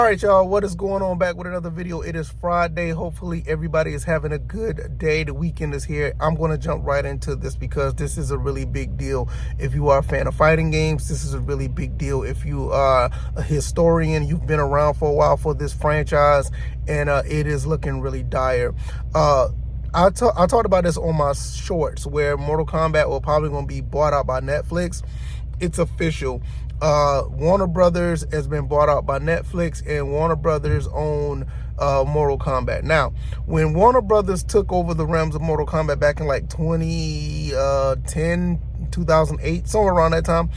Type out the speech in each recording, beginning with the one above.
All right, y'all, what is going on? Back with another video. It is Friday. Hopefully everybody is having a good day. The weekend is here. I'm going to jump right into this because this is a really big deal. If you are a fan of fighting games, this is a really big deal. If you are a historian, you've been around for a while for this franchise, and it is looking really dire. I talked about this on my shorts where Mortal Kombat will probably going to be bought out by Netflix. It's official. Warner Brothers has been bought out by Netflix, and Warner Brothers own Mortal Kombat. Now, when Warner Brothers took over the realms of Mortal Kombat back in like 2010, 2008, somewhere around that time,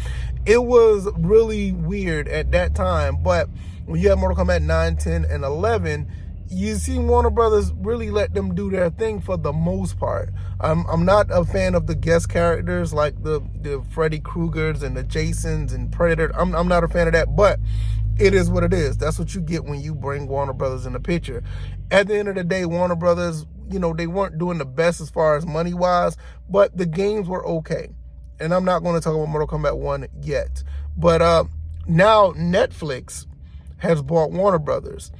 it was really weird at that time. But when you have Mortal Kombat 9, 10, and 11, you see Warner Brothers really let them do their thing for the most part. I'm not a fan of the guest characters like the Freddy Kruegers and the Jasons and Predator. I'm not a fan of that, but it is what it is. That's what you get when you bring Warner Brothers in the picture. At the end of the day, Warner Brothers, you know, they weren't doing the best as far as money-wise, but the games were okay. And I'm not going to talk about Mortal Kombat 1 yet. But now Netflix has bought Warner Brothers.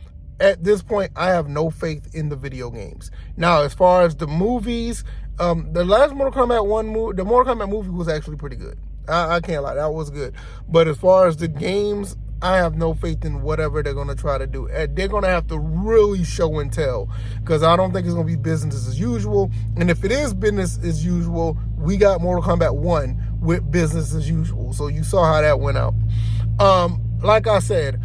At this point, I have no faith in the video games. Now, as far as the movies, the last Mortal Kombat 1 movie, the Mortal Kombat movie was actually pretty good. I can't lie, that was good. But as far as the games, I have no faith in whatever they're going to try to do. They're going to have to really show and tell, because I don't think it's going to be business as usual. And if it is business as usual, we got Mortal Kombat 1 with business as usual. So you saw how that went out. Like I said,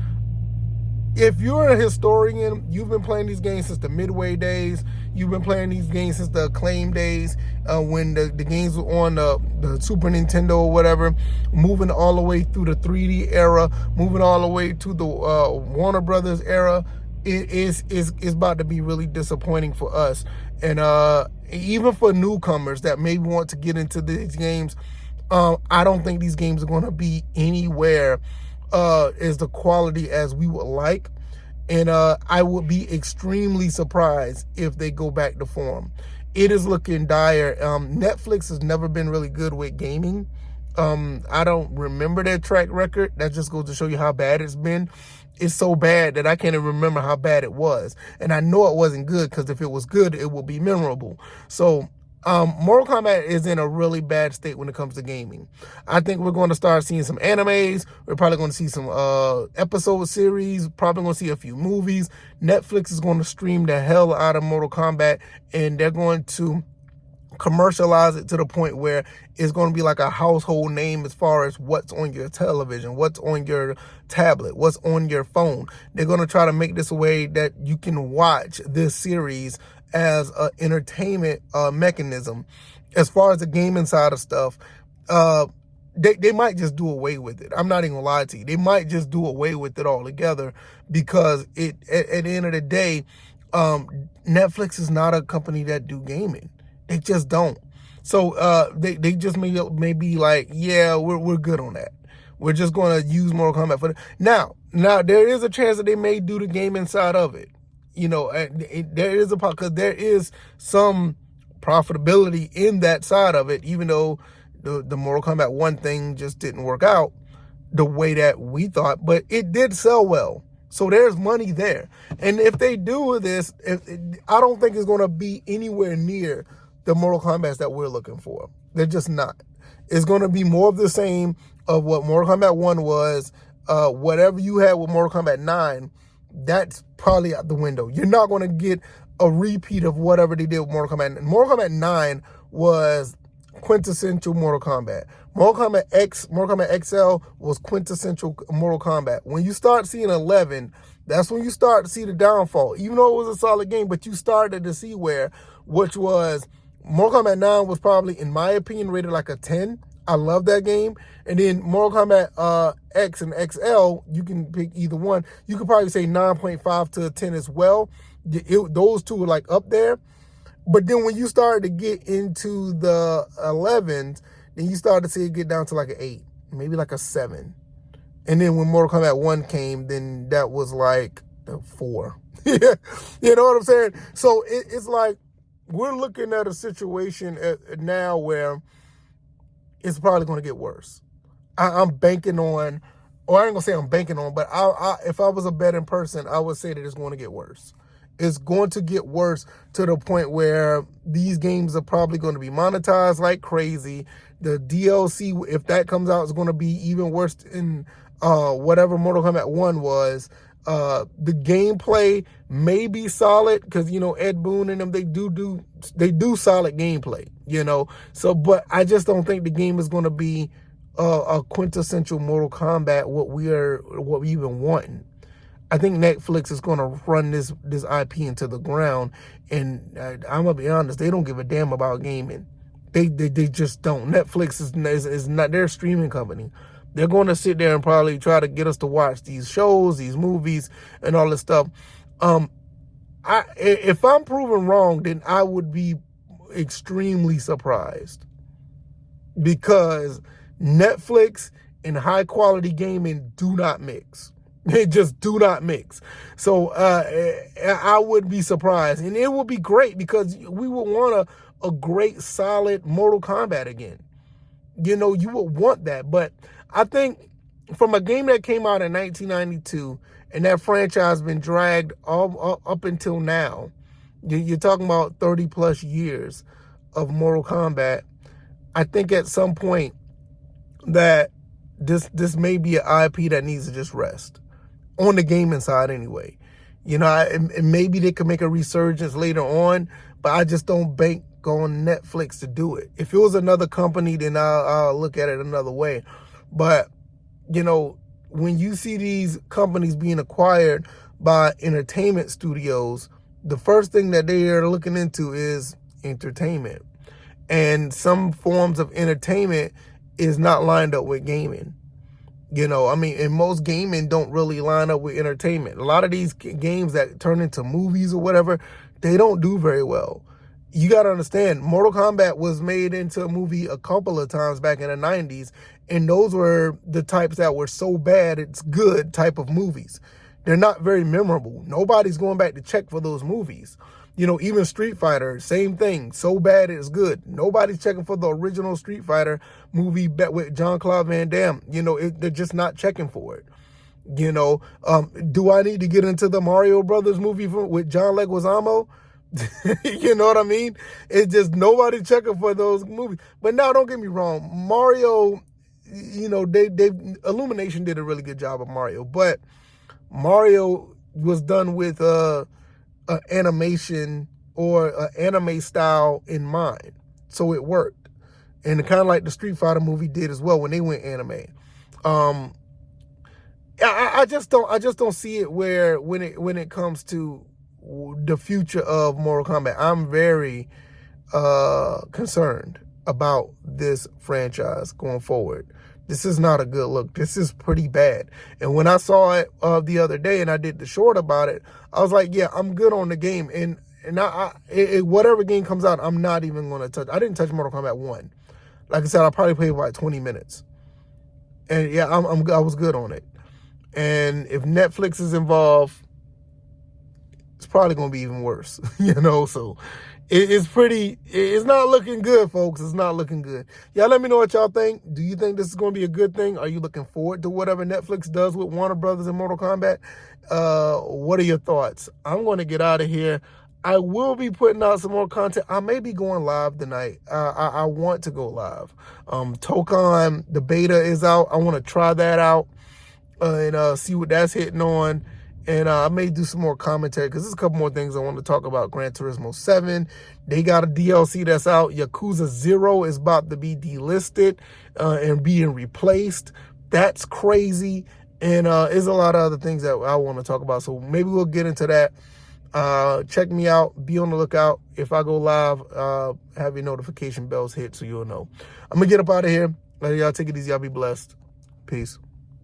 if you're a historian, you've been playing these games since the Midway days. You've been playing these games since the Acclaim days, when the games were on the Super Nintendo or whatever, moving all the way through the 3D era, moving all the way to the Warner Brothers era. It is about to be really disappointing for us. And even for newcomers that maybe want to get into these games, I don't think these games are going to be anywhere is the quality as we would like. And I would be extremely surprised if they go back to form. It is looking dire. Netflix has never been really good with gaming. I don't remember their track record. That just goes to show you how bad it's been. It's so bad that I can't even remember how bad it was. And I know it wasn't good, because if it was good, it would be memorable. So Mortal Kombat is in a really bad state when it comes to gaming. I think we're going to start seeing some animes. We're probably going to see some episode series, probably going to see a few movies. Netflix is going to stream the hell out of Mortal Kombat, and they're going to commercialize it to the point where it's going to be like a household name as far as what's on your television, what's on your tablet, what's on your phone. They're going to try to make this a way that you can watch this series as an entertainment mechanism. As far as the gaming side of stuff, they might just do away with it. I'm not even gonna lie to you. They might just do away with it altogether, because at the end of the day, Netflix is not a company that do gaming. They just don't. So they just may be like, yeah, we're good on that. We're just going to use Mortal Kombat for now. There is a chance that they may do the gaming side of it. You know, there is because there is some profitability in that side of it, even though the Mortal Kombat 1 thing just didn't work out the way that we thought, but it did sell well. So there's money there. And if they do this, I don't think it's going to be anywhere near the Mortal Kombats that we're looking for. They're just not. It's going to be more of the same of what Mortal Kombat 1 was. Whatever you had with Mortal Kombat 9, that's probably out the window. You're not going to get a repeat of whatever they did with Mortal Kombat. Mortal Kombat 9 was quintessential Mortal Kombat. Mortal Kombat XL was quintessential Mortal Kombat. When you start seeing 11, that's when you start to see the downfall. Even though it was a solid game, but you started to see which was Mortal Kombat 9 was probably, in my opinion, rated like a 10. I love that game. And then Mortal Kombat X and XL, you can pick either one. You could probably say 9.5 to a 10 as well. Those two were like up there. But then when you started to get into the 11s, then you started to see it get down to like an 8, maybe like a 7. And then when Mortal Kombat 1 came, then that was like a 4. You know what I'm saying? So it's like we're looking at a situation now where it's probably going to get worse. I'm banking on or I ain't gonna say I'm banking on, but if I was a betting person, I would say that it's going to get worse. It's going to get worse to the point where these games are probably going to be monetized like crazy. The DLC, if that comes out, is going to be even worse than whatever Mortal Kombat 1 was. The gameplay may be solid because, you know, Ed Boon and them, they do solid gameplay, you know. So, but I just don't think the game is going to be a quintessential Mortal Kombat, what we've been wanting. I think Netflix is going to run this IP into the ground, and I'm gonna be honest, they don't give a damn about gaming. They just don't. Netflix is not their streaming company. They're going to sit there and probably try to get us to watch these shows, these movies, and all this stuff. If I'm proven wrong, then I would be extremely surprised, because Netflix and high quality gaming do not mix. They just do not mix. So I would be surprised, and it would be great because we would want a great, solid Mortal Kombat again. You know, you would want that. But I think from a game that came out in 1992, and that franchise been dragged all up until now, you're talking about 30 plus years of Mortal Kombat. I think at some point that this may be an IP that needs to just rest. On the gaming side anyway. You know, and maybe they could make a resurgence later on, but I just don't bank on Netflix to do it. If it was another company, then I'll look at it another way. But, you know, when you see these companies being acquired by entertainment studios, the first thing that they are looking into is entertainment. And some forms of entertainment is not lined up with gaming. You know, I mean, and most gaming don't really line up with entertainment. A lot of these games that turn into movies or whatever, they don't do very well. You got to understand, Mortal Kombat was made into a movie a couple of times back in the 90s, and those were the types that were so bad it's good type of movies. They're not very memorable. Nobody's going back to check for those movies. You know, even Street Fighter, same thing. So bad it's good. Nobody's checking for the original Street Fighter movie with Jean-Claude Van Damme. You know, they're just not checking for it. You know, do I need to get into the Mario Brothers movie with John Leguizamo? You know what I mean? It's just nobody checking for those movies. But now, don't get me wrong. Mario, you know, Illumination did a really good job of Mario. But Mario was done with animation or anime style in mind, so it worked, and kind of like the Street Fighter movie did as well when they went anime. I just don't see it where when it comes to the future of Mortal Kombat. I'm very concerned about this franchise going forward. This is not a good look. This is pretty bad. And when I saw it the other day and I did the short about it, I was like, yeah, I'm good on the game. And whatever game comes out, I'm not even going to touch. I didn't touch Mortal Kombat 1. Like I said, I probably played about 20 minutes. And yeah, I was good on it. And if Netflix is involved, it's probably going to be even worse, you know? So it's not looking good, folks. It's not looking good. Y'all let me know what y'all think. Do you think this is going to be a good thing? Are you looking forward to whatever Netflix does with Warner Brothers and Mortal Kombat? What are your thoughts? I'm going to get out of here. I will be putting out some more content. I may be going live tonight. I want to go live. Tokon, the beta is out. I want to try that out and see what that's hitting on. And I may do some more commentary because there's a couple more things I want to talk about. Gran Turismo 7, they got a DLC that's out. Yakuza 0 is about to be delisted and being replaced. That's crazy. And there's a lot of other things that I want to talk about. So maybe we'll get into that. Check me out. Be on the lookout. If I go live, have your notification bells hit so you'll know. I'm going to get up out of here. Y'all take it easy. Y'all be blessed. Peace.